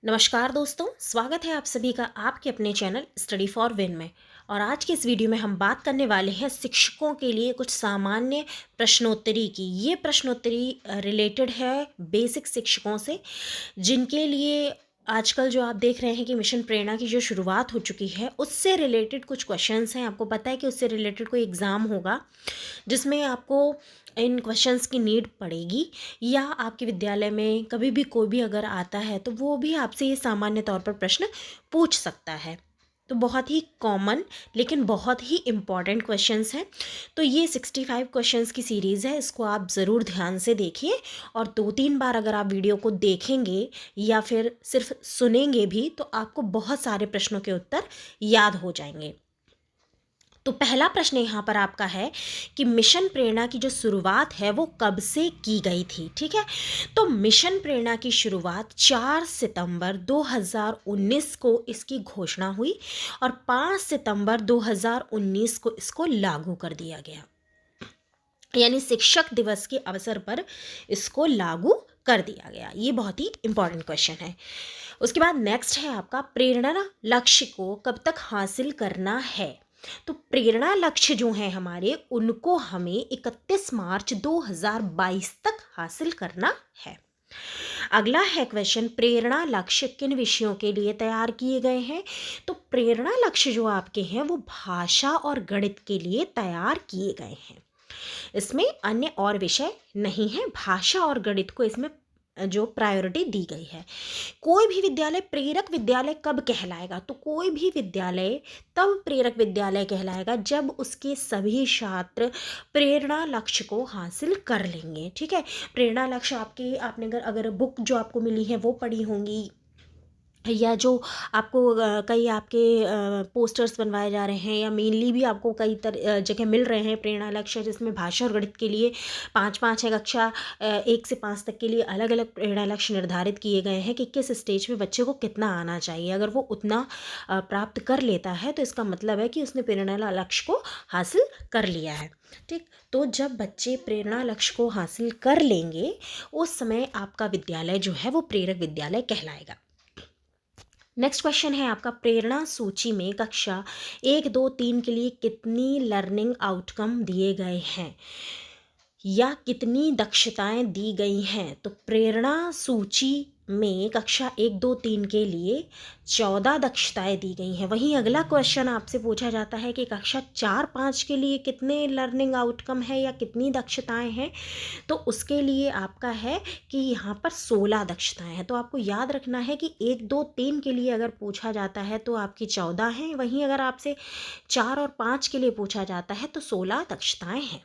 नमस्कार दोस्तों, स्वागत है आप सभी का आपके अपने चैनल स्टडी फॉर विन में। और आज के इस वीडियो में हम बात करने वाले हैं शिक्षकों के लिए कुछ सामान्य प्रश्नोत्तरी की। ये प्रश्नोत्तरी रिलेटेड है बेसिक शिक्षकों से, जिनके लिए आजकल जो आप देख रहे हैं कि मिशन प्रेरणा की जो शुरुआत हो चुकी है उससे रिलेटेड कुछ क्वेश्चंस हैं। आपको पता है कि उससे रिलेटेड कोई एग्ज़ाम होगा जिसमें आपको इन क्वेश्चंस की नीड पड़ेगी, या आपके विद्यालय में कभी भी कोई भी अगर आता है तो वो भी आपसे ये सामान्य तौर पर प्रश्न पूछ सकता है। तो बहुत ही कॉमन लेकिन बहुत ही इम्पॉर्टेंट क्वेश्चंस हैं। तो ये 65 क्वेश्चंस की सीरीज़ है, इसको आप ज़रूर ध्यान से देखिए। और 2-3 बार अगर आप वीडियो को देखेंगे या फिर सिर्फ सुनेंगे भी तो आपको बहुत सारे प्रश्नों के उत्तर याद हो जाएंगे। तो पहला प्रश्न यहाँ पर आपका है कि मिशन प्रेरणा की जो शुरुआत है वो कब से की गई थी। ठीक है, तो मिशन प्रेरणा की शुरुआत 4 सितंबर 2019 को इसकी घोषणा हुई और 5 सितंबर 2019 को इसको लागू कर दिया गया, यानी शिक्षक दिवस के अवसर पर इसको लागू कर दिया गया। ये बहुत ही इंपॉर्टेंट क्वेश्चन है। उसके बाद नेक्स्ट है आपका प्रेरणा लक्ष्य को कब तक हासिल करना है। तो प्रेरणा लक्ष्य जो हैं हमारे, उनको हमें 31 मार्च 2022 तक हासिल करना है। अगला है क्वेश्चन, प्रेरणा लक्ष्य किन विषयों के लिए तैयार किए गए हैं। तो प्रेरणा लक्ष्य जो आपके हैं वो भाषा और गणित के लिए तैयार किए गए हैं। इसमें अन्य और विषय नहीं है, भाषा और गणित को इसमें जो प्रायोरिटी दी गई है। कोई भी विद्यालय प्रेरक विद्यालय कब कहलाएगा, तो कोई भी विद्यालय तब प्रेरक विद्यालय कहलाएगा जब उसके सभी छात्र प्रेरणा लक्ष्य को हासिल कर लेंगे। ठीक है, प्रेरणा लक्ष्य आपने अगर बुक जो आपको मिली है वो पढ़ी होंगी, या जो आपको कई आपके पोस्टर्स बनवाए जा रहे हैं, या मेनली भी आपको कई जगह मिल रहे हैं प्रेरणा लक्ष्य, जिसमें भाषा और गणित के लिए 5-5 है कक्षा 1 से 5 तक के लिए अलग अलग प्रेरणा लक्ष्य निर्धारित किए गए हैं कि किस स्टेज में बच्चे को कितना आना चाहिए। अगर वो उतना प्राप्त कर लेता है तो इसका मतलब है कि उसने प्रेरणा लक्ष्य को हासिल कर लिया है। ठीक, तो जब बच्चे प्रेरणा लक्ष्य को हासिल कर लेंगे उस समय आपका विद्यालय जो है वो प्रेरक विद्यालय कहलाएगा। नेक्स्ट क्वेश्चन है आपका, प्रेरणा सूची में कक्षा 1, 2, 3 के लिए कितनी लर्निंग आउटकम दिए गए हैं या कितनी दक्षताएं दी गई हैं। तो प्रेरणा सूची में कक्षा 1, 2, 3 के लिए 14 दक्षताएं दी गई हैं। वहीं अगला क्वेश्चन आपसे पूछा जाता है कि कक्षा 4, 5 के लिए कितने लर्निंग आउटकम है या कितनी दक्षताएं हैं। तो उसके लिए आपका है कि यहाँ पर 16 दक्षताएं हैं। तो आपको याद रखना है कि 1, 2, 3 के लिए अगर पूछा जाता है तो आपकी 14 हैं, वहीं अगर आपसे 4 और 5 के लिए पूछा जाता है तो 16 दक्षताएं हैं।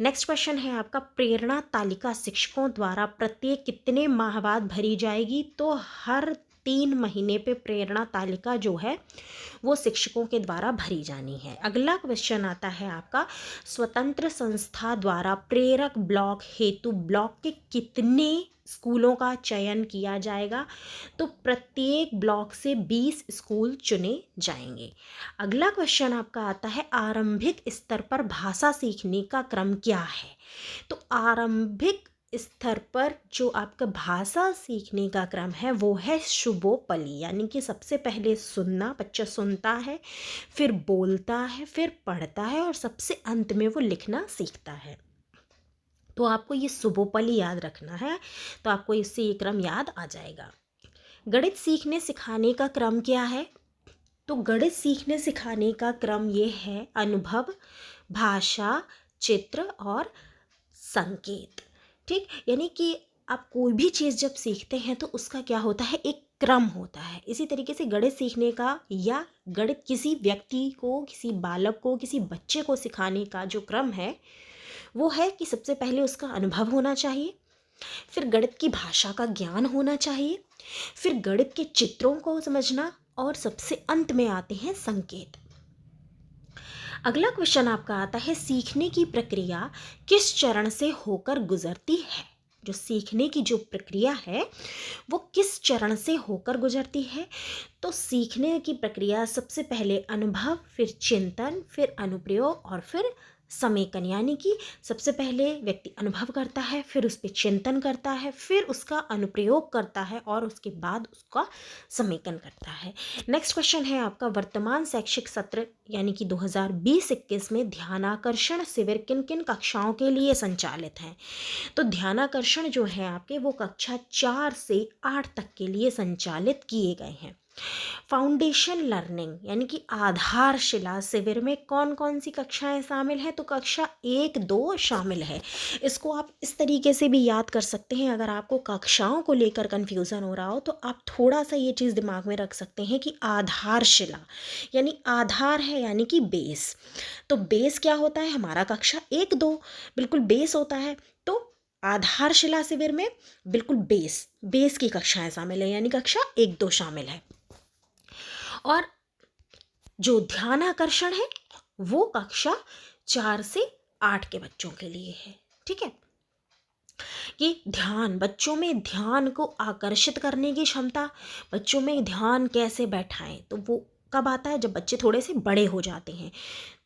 नेक्स्ट क्वेश्चन है आपका, प्रेरणा तालिका शिक्षकों द्वारा प्रत्येक कितने माह बाद भरी जाएगी। तो हर 3 महीने पे प्रेरणा तालिका जो है वो शिक्षकों के द्वारा भरी जानी है। अगला क्वेश्चन आता है आपका, स्वतंत्र संस्था द्वारा प्रेरक ब्लॉक हेतु ब्लॉक के कितने स्कूलों का चयन किया जाएगा। तो प्रत्येक ब्लॉक से 20 स्कूल चुने जाएंगे। अगला क्वेश्चन आपका आता है, आरंभिक स्तर पर भाषा सीखने का क्रम क्या है। तो आरंभिक स्तर पर जो आपका भाषा सीखने का क्रम है वो है शुभोपली, यानी कि सबसे पहले सुनना, बच्चा सुनता है, फिर बोलता है, फिर पढ़ता है और सबसे अंत में वो लिखना सीखता है। तो आपको ये शुभोपली याद रखना है, तो आपको इससे ये क्रम याद आ जाएगा। गणित सीखने सिखाने का क्रम क्या है। तो गणित सीखने सिखाने का क्रम ये है अनुभव, भाषा, चित्र और संकेत। ठीक, यानी कि आप कोई भी चीज़ जब सीखते हैं तो उसका क्या होता है, एक क्रम होता है। इसी तरीके से गणित सीखने का या गणित किसी व्यक्ति को, किसी बालक को, किसी बच्चे को सिखाने का जो क्रम है वो है कि सबसे पहले उसका अनुभव होना चाहिए, फिर गणित की भाषा का ज्ञान होना चाहिए, फिर गणित के चित्रों को समझना, और सबसे अंत में आते हैं संकेत। अगला क्वेश्चन आपका आता है, सीखने की प्रक्रिया किस चरण से होकर गुजरती है। जो सीखने की जो प्रक्रिया है वो किस चरण से होकर गुजरती है। तो सीखने की प्रक्रिया सबसे पहले अनुभव, फिर चिंतन, फिर अनुप्रयोग और फिर समेकन, यानी कि सबसे पहले व्यक्ति अनुभव करता है, फिर उस पर चिंतन करता है, फिर उसका अनुप्रयोग करता है और उसके बाद उसका समेकन करता है। नेक्स्ट क्वेश्चन है आपका, वर्तमान शैक्षिक सत्र यानी कि 2020-21 में ध्यानाकर्षण शिविर किन किन कक्षाओं के लिए संचालित हैं? तो ध्यानाकर्षण जो है आपके वो कक्षा 4 से 8 तक के लिए संचालित किए गए हैं। फाउंडेशन लर्निंग यानी कि आधारशिला शिविर में कौन कौन सी कक्षाएं शामिल हैं? तो कक्षा 1-2 शामिल है। इसको आप इस तरीके से भी याद कर सकते हैं, अगर आपको कक्षाओं को लेकर कन्फ्यूज़न हो रहा हो तो आप थोड़ा सा ये चीज़ दिमाग में रख सकते हैं कि आधारशिला यानी आधार है यानी कि बेस। तो बेस क्या होता है हमारा? कक्षा 1-2 बिल्कुल बेस होता है। तो आधारशिला शिविर में बिल्कुल बेस की कक्षाएं शामिल है, यानी कक्षा 1-2 शामिल है। और जो ध्यानाकर्षण है वो कक्षा 4 से 8 के बच्चों के लिए है। ठीक है, कि ध्यान, बच्चों में ध्यान को आकर्षित करने की क्षमता, बच्चों में ध्यान कैसे बैठाएं, तो वो कब आता है? जब बच्चे थोड़े से बड़े हो जाते हैं।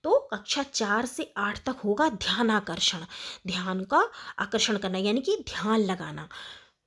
तो कक्षा 4 से 8 तक होगा ध्यानाकर्षण, ध्यान का आकर्षण करना यानी कि ध्यान लगाना,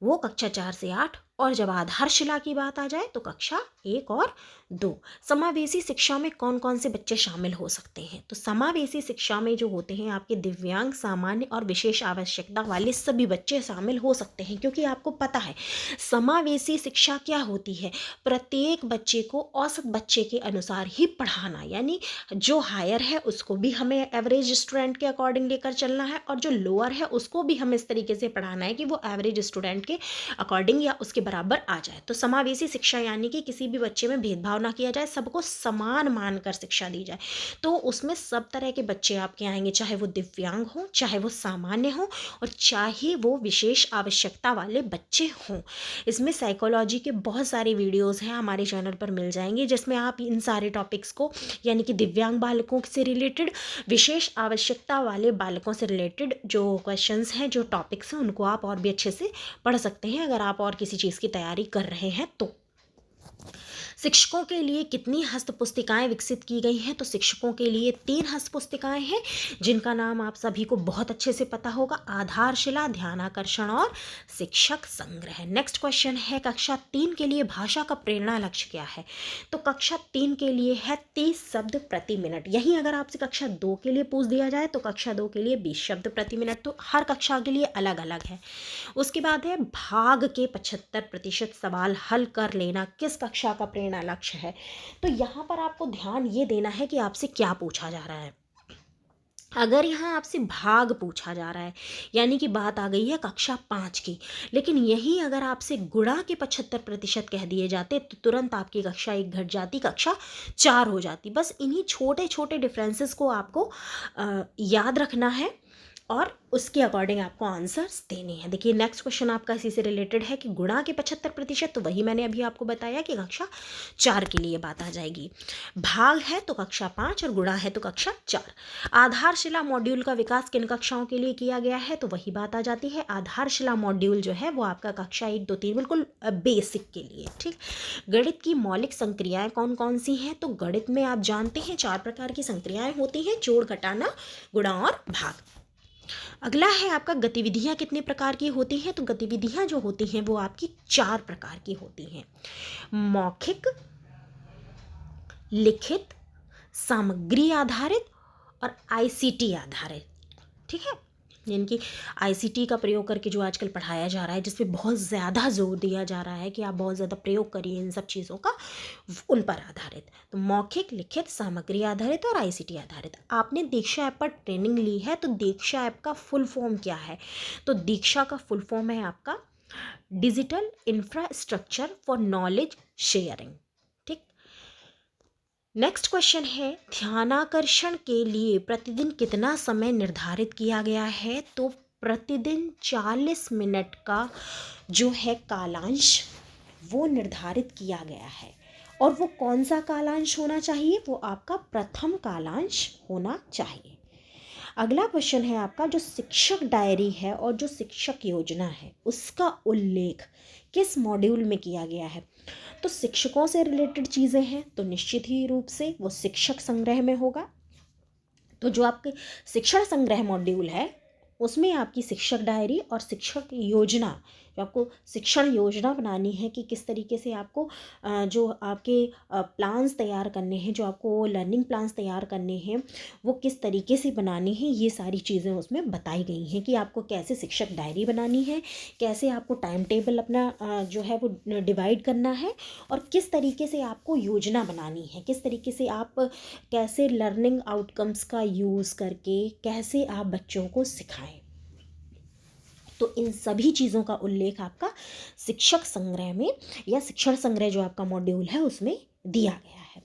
वो कक्षा 4 से 8। और जब आधारशिला की बात आ जाए तो कक्षा 1 और 2। समावेशी शिक्षा में कौन कौन से बच्चे शामिल हो सकते हैं? तो समावेशी शिक्षा में जो होते हैं आपके दिव्यांग, सामान्य और विशेष आवश्यकता वाले सभी बच्चे शामिल हो सकते हैं, क्योंकि आपको पता है समावेशी शिक्षा क्या होती है? प्रत्येक बच्चे को औसत बच्चे के अनुसार ही पढ़ाना, यानी जो हायर है उसको भी हमें एवरेज स्टूडेंट के अकॉर्डिंग लेकर चलना है, और जो लोअर है उसको भी हमें इस तरीके से पढ़ाना है कि वो एवरेज स्टूडेंट के अकॉर्डिंग या उसके बराबर आ जाए। तो समावेशी शिक्षा यानी कि किसी भी बच्चे में भेदभाव ना किया जाए, सबको समान मानकर शिक्षा दी जाए। तो उसमें सब तरह के बच्चे आपके आएंगे, चाहे वो दिव्यांग हो, चाहे वो सामान्य हो, और चाहे वो विशेष आवश्यकता वाले बच्चे हों। इसमें साइकोलॉजी के बहुत सारे वीडियोस हैं, हमारे चैनल पर मिल जाएंगे, जिसमें आप इन सारे टॉपिक्स को यानी कि दिव्यांग बालकों से रिलेटेड, विशेष आवश्यकता वाले बालकों से रिलेटेड जो क्वेश्चंस हैं, जो टॉपिक्स हैं, उनको आप और भी अच्छे से पढ़ सकते हैं अगर आप और किसी चीज़ की तैयारी कर रहे हैं तो। शिक्षकों के लिए कितनी हस्त पुस्तिकाएं विकसित की गई हैं? तो शिक्षकों के लिए 3 हस्त पुस्तिकाएं हैं, जिनका नाम आप सभी को बहुत अच्छे से पता होगा, आधारशिला, ध्यानाकर्षण और शिक्षक संग्रह। नेक्स्ट क्वेश्चन है, कक्षा 3 के लिए भाषा का प्रेरणा लक्ष्य क्या है? तो कक्षा 3 के लिए है 30 शब्द प्रति मिनट। यही अगर आपसे कक्षा 2 के लिए पूछ दिया जाए तो कक्षा 2 के लिए 20 शब्द प्रति मिनट। तो हर कक्षा के लिए अलग अलग है। उसके बाद है भाग के 75% सवाल हल कर लेना किस कक्षा का प्रेरणा लक्ष्य है? तो यहाँ पर आपको ध्यान ये देना है कि आपसे क्या पूछा जा रहा है। अगर यहाँ आपसे भाग पूछा जा रहा है यानी कि बात आ गई है कक्षा 5 की, लेकिन यही अगर आपसे गुणा के 75% कह दिए जाते तो तुरंत आपकी कक्षा 1 घट जाती, कक्षा 4 हो जाती। बस इन्हीं छोटे छोटे डिफरेंसेस को आपको याद रखना है और उसके अकॉर्डिंग आपको आंसर्स देने हैं। देखिए नेक्स्ट क्वेश्चन आपका इसी से रिलेटेड है कि गुणा के 75%, तो वही मैंने अभी आपको बताया कि कक्षा 4 के लिए बात आ जाएगी। भाग है तो कक्षा 5 और गुणा है तो कक्षा 4। आधारशिला मॉड्यूल का विकास किन कक्षाओं के लिए किया गया है? तो वही बात आ जाती है, आधारशिला मॉड्यूल जो है वो आपका कक्षा 1, 2, 3 बिल्कुल बेसिक के लिए। ठीक, गणित की मौलिक संक्रियाएं कौन कौन सी हैं? तो गणित में आप जानते हैं 4 प्रकार की संक्रियाएं होती हैं, जोड़, घटाना, गुणा और भाग। अगला है आपका गतिविधियां कितने प्रकार की होती हैं? तो गतिविधियां जो होती हैं वो आपकी 4 प्रकार की होती हैं, मौखिक, लिखित, सामग्री आधारित और आईसीटी आधारित। ठीक है, यानी कि आईसीटी का प्रयोग करके जो आजकल पढ़ाया जा रहा है, जिस पे बहुत ज़्यादा जोर दिया जा रहा है कि आप बहुत ज़्यादा प्रयोग करिए इन सब चीज़ों का, उन पर आधारित। तो मौखिक, लिखित, सामग्री आधारित और आईसीटी आधारित। आपने दीक्षा ऐप पर ट्रेनिंग ली है, तो दीक्षा ऐप का फुल फॉर्म क्या है? तो दीक्षा का फुल फॉर्म है आपका digital infrastructure for knowledge sharing. Next question है, ध्यानाकर्षण के लिए प्रतिदिन कितना समय निर्धारित किया गया है? तो प्रतिदिन 40 मिनट का जो है कालांश वो निर्धारित किया गया है। और वो कौन सा कालांश होना चाहिए? वो आपका प्रथम कालांश होना चाहिए। अगला क्वेश्चन है आपका, जो शिक्षक डायरी है और जो शिक्षक योजना है उसका उल्लेख किस मॉड्यूल में किया गया है? तो शिक्षकों से रिलेटेड चीज़ें हैं तो निश्चित ही रूप से वो शिक्षक संग्रह में होगा। तो जो आपके शिक्षण संग्रह मॉड्यूल है उसमें आपकी शिक्षक डायरी और शिक्षक योजना, जो आपको शिक्षण योजना बनानी है कि किस तरीके से आपको जो आपके प्लान्स तैयार करने हैं, जो आपको लर्निंग प्लान्स तैयार करने हैं वो किस तरीके से बनाने हैं, ये सारी चीज़ें उसमें बताई गई हैं कि आपको कैसे शिक्षक डायरी बनानी है, कैसे आपको टाइम टेबल अपना जो है वो डिवाइड करना है, और किस तरीके से आपको योजना बनानी है, किस तरीके से आप कैसे लर्निंग आउटकम्स का यूज़ करके कैसे आप बच्चों को सिखाएं। तो इन सभी चीज़ों का उल्लेख आपका शिक्षक संग्रह में या शिक्षण संग्रह जो आपका मॉड्यूल है उसमें दिया गया है।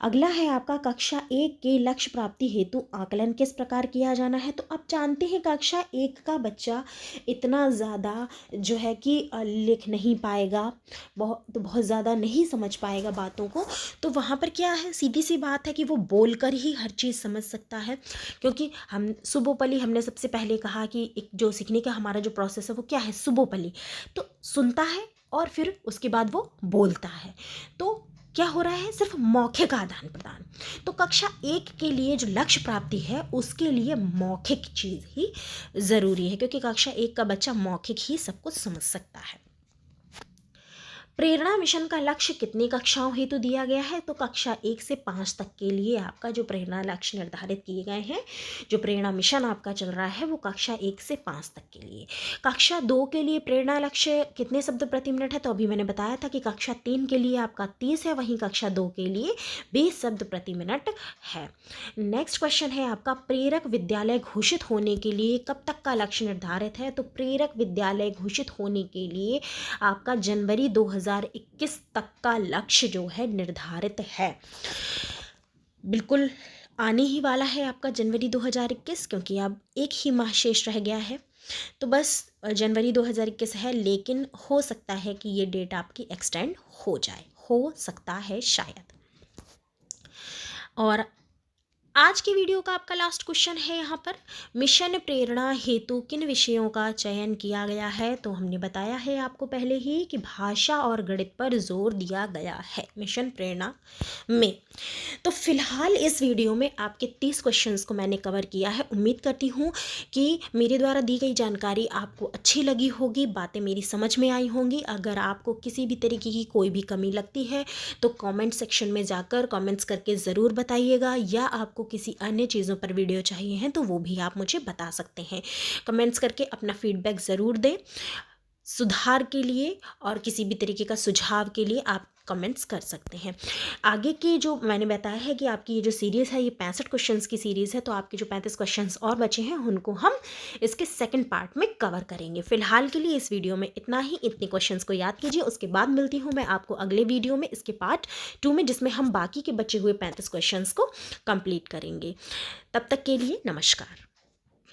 अगला है आपका कक्षा 1 के लक्ष्य प्राप्ति हेतु आकलन किस प्रकार किया जाना है। तो आप जानते हैं कक्षा 1 का बच्चा इतना ज़्यादा जो है कि लिख नहीं पाएगा, बहुत ज़्यादा नहीं समझ पाएगा बातों को। तो वहाँ पर क्या है, सीधी सी बात है कि वो बोलकर ही हर चीज़ समझ सकता है, क्योंकि हम सुबोपली, हमने सबसे पहले कहा कि एक जो सीखने का हमारा जो प्रोसेस है वो क्या है, सुबोपली। तो सुनता है और फिर उसके बाद वो बोलता है। तो क्या हो रहा है, सिर्फ मौखिक आदान प्रदान। तो कक्षा 1 के लिए जो लक्ष्य प्राप्ति है उसके लिए मौखिक चीज़ ही ज़रूरी है, क्योंकि कक्षा 1 का बच्चा मौखिक ही सब कुछ समझ सकता है। प्रेरणा मिशन का लक्ष्य कितनी कक्षाओं हेतु दिया गया है। तो कक्षा 1 से 5 तक के लिए आपका जो प्रेरणा लक्ष्य निर्धारित किए गए हैं, जो प्रेरणा मिशन आपका चल रहा है वो कक्षा 1 से 5 तक के लिए। कक्षा 2 के लिए प्रेरणा लक्ष्य कितने शब्द प्रति मिनट है। तो अभी मैंने बताया था कि कक्षा 3 के लिए आपका 30 है, वहीं कक्षा 2 के लिए 20 शब्द प्रति मिनट है। नेक्स्ट क्वेश्चन है आपका, प्रेरक विद्यालय घोषित होने के लिए कब तक का लक्ष्य निर्धारित है। तो प्रेरक विद्यालय घोषित होने के लिए आपका जनवरी 2021 तक का लक्ष्य जो है निर्धारित है। बिल्कुल आने ही वाला है आपका जनवरी 2021, क्योंकि अब एक ही माह शेष रह गया है। तो बस जनवरी 2021 है, लेकिन हो सकता है कि ये डेट आपकी एक्सटेंड हो जाए, हो सकता है शायद। और आज की वीडियो का आपका लास्ट क्वेश्चन है यहाँ पर, मिशन प्रेरणा हेतु किन विषयों का चयन किया गया है। तो हमने बताया है आपको पहले ही कि भाषा और गणित पर जोर दिया गया है मिशन प्रेरणा में। तो फिलहाल इस वीडियो में आपके 30 क्वेश्चंस को मैंने कवर किया है। उम्मीद करती हूँ कि मेरे द्वारा दी गई जानकारी आपको अच्छी लगी होगी, बातें मेरी समझ में आई होंगी। अगर आपको किसी भी तरीके की कोई भी कमी लगती है तो कमेंट सेक्शन में जाकर कमेंट्स करके ज़रूर बताइएगा, या आपको किसी अन्य चीज़ों पर वीडियो चाहिए हैं तो वो भी आप मुझे बता सकते हैं। कमेंट्स करके अपना फीडबैक ज़रूर दें, सुधार के लिए और किसी भी तरीके का सुझाव के लिए आप कमेंट्स कर सकते हैं। आगे की जो मैंने बताया है कि आपकी ये जो सीरीज़ है ये 65 क्वेश्चंस की सीरीज़ है, तो आपके जो 35 क्वेश्चंस और बचे हैं उनको हम इसके सेकंड पार्ट में कवर करेंगे। फिलहाल के लिए इस वीडियो में इतना ही। इतने क्वेश्चंस को याद कीजिए, उसके बाद मिलती हूँ मैं आपको अगले वीडियो में, इसके पार्ट 2 में, जिसमें हम बाकी के बचे हुए 35 क्वेश्चंस को कंप्लीट करेंगे। तब तक के लिए नमस्कार।